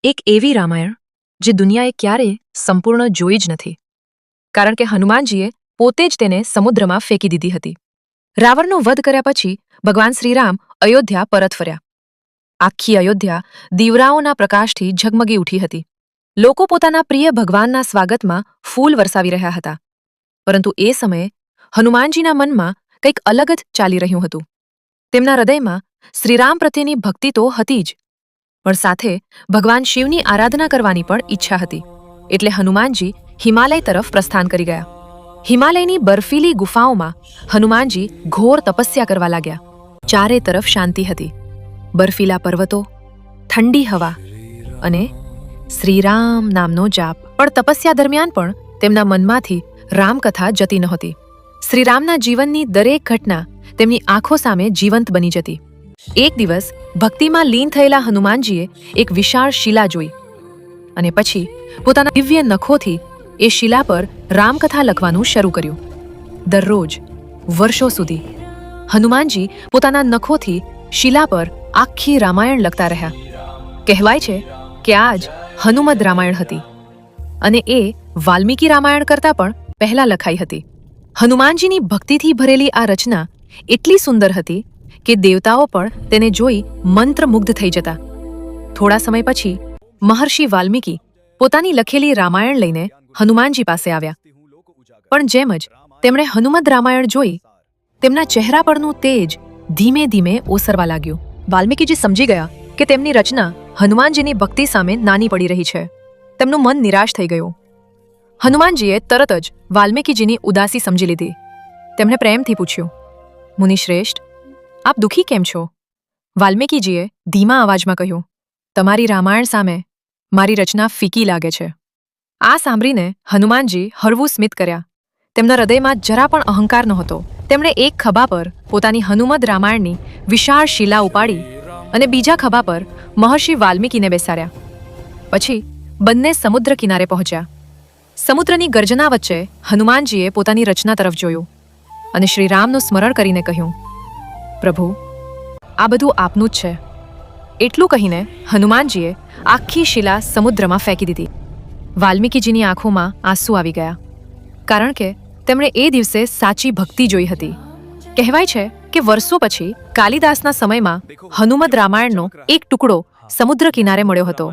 એક એવી રામાયણ જે દુનિયાએ ક્યારેય સંપૂર્ણ જોઈ જ નથી, કારણ કે હનુમાનજીએ પોતે જ તેને સમુદ્રમાં ફેંકી દીધી હતી. રાવણનો વધ કર્યા પછી ભગવાન શ્રીરામ અયોધ્યા પરત ફર્યા. આખી અયોધ્યા દીવડાઓના પ્રકાશથી ઝગમગી ઉઠી હતી. લોકો પોતાના પ્રિય ભગવાનના સ્વાગતમાં ફૂલ વરસાવી રહ્યા હતા. પરંતુ એ સમયે હનુમાનજીના મનમાં કંઈક અલગ જ ચાલી રહ્યું હતું. તેમના હૃદયમાં શ્રીરામ પ્રત્યેની ભક્તિ તો હતી જ, પણ સાથે ભગવાન શિવની આરાધના કરવાની પણ ઈચ્છા હતી. એટલે હનુમાનજી હિમાલય તરફ પ્રસ્થાન કરી ગયા. હિમાલયની બર્ફીલી ગુફાઓમાં હનુમાનજી ઘોર તપસ્યા કરવા લાગ્યા. ચારે તરફ શાંતિ હતી. બર્ફીલા પર્વતો, ઠંડી હવા અને શ્રીરામ નામનો જાપ. પણ તપસ્યા દરમિયાન પણ તેમના મનમાંથી રામકથા જતી નહોતી. શ્રીરામના જીવનની દરેક ઘટના તેમની આંખો સામે જીવંત બની જતી. એક દિવસ ભક્તિમાં લીન થયેલા હનુમાનજીએ એક વિશાળ શિલા જોઈ અને પછી પોતાના દિવ્ય નખોથી એ શિલા પર રામકથા લખવાનું શરૂ કર્યું. દરરોજ વર્ષો સુધી હનુમાનજી પોતાના નખોથી શિલા પર આખી રામાયણ લખતા રહ્યા. કહેવાય છે કે આ જ હનુમદ રામાયણ હતી અને એ વાલ્મીકી રામાયણ કરતાં પણ પહેલા લખાઈ હતી. હનુમાનજીની ભક્તિથી ભરેલી આ રચના એટલી સુંદર હતી કે દેવતાઓ પણ તેને જોઈ મંત્રમુગ્ધ થઈ જતા. થોડા સમય પછી મહર્ષિ વાલ્મીકી પોતાની લખેલી રામાયણ લઈને હનુમાનજી પાસે આવ્યા. પણ જેમ જ તેમણે હનુમદ રામાયણ જોઈ, તેમના ચહેરા પરનું તેજ ધીમે ધીમે ઓસરવા લાગ્યું. વાલ્મીકીજી સમજી ગયા કે તેમની રચના હનુમાનજીની ભક્તિ સામે નાની પડી રહી છે. તેમનું મન નિરાશ થઈ ગયું. હનુમાનજીએ તરત જ વાલ્મીકીજીની ઉદાસી સમજી લીધી. તેમણે પ્રેમથી પૂછ્યું, મુનિશ્રેષ્ઠ, આપ દુઃખી કેમ છો? વાલ્મીકીજીએ ધીમા અવાજમાં કહ્યું, તમારી રામાયણ સામે મારી રચના ફીકી લાગે છે. આ સાંભળીને હનુમાનજી હળવું સ્મિત કર્યા. તેમના હૃદયમાં જરા પણ અહંકાર નહોતો. તેમણે એક ખભા પર પોતાની હનુમદ રામાયણની વિશાળ શિલા ઉપાડી અને બીજા ખભા પર મહર્ષિ વાલ્મીકીને બેસાડ્યા. પછી બંને સમુદ્ર કિનારે પહોંચ્યા. સમુદ્રની ગર્જના વચ્ચે હનુમાનજીએ પોતાની રચના તરફ જોયું અને શ્રીરામનું સ્મરણ કરીને કહ્યું, પ્રભુ, આ બધું આપનું જ છે. એટલું કહીને હનુમાનજીએ આખી શિલા સમુદ્રમાં ફેંકી દીધી. વાલ્મીકીજીની આંખોમાં આંસુ આવી ગયા, કારણ કે તેમણે એ દિવસે સાચી ભક્તિ જોઈ હતી. કહેવાય છે કે વર્ષો પછી કાલિદાસના સમયમાં હનુમદ રામાયણનો એક ટુકડો સમુદ્ર કિનારે મળ્યો હતો,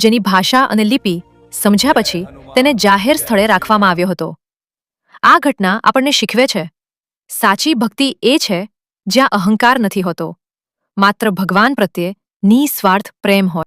જેની ભાષા અને લિપિ સમજ્યા પછી તેને જાહેર સ્થળે રાખવામાં આવ્યો હતો. આ ઘટના આપણને શીખવે છે, સાચી ભક્તિ એ છે જ્યાં અહંકાર નથી હોતો, માત્ર ભગવાન પ્રત્યે નિસ્વાર્થ પ્રેમ હોય.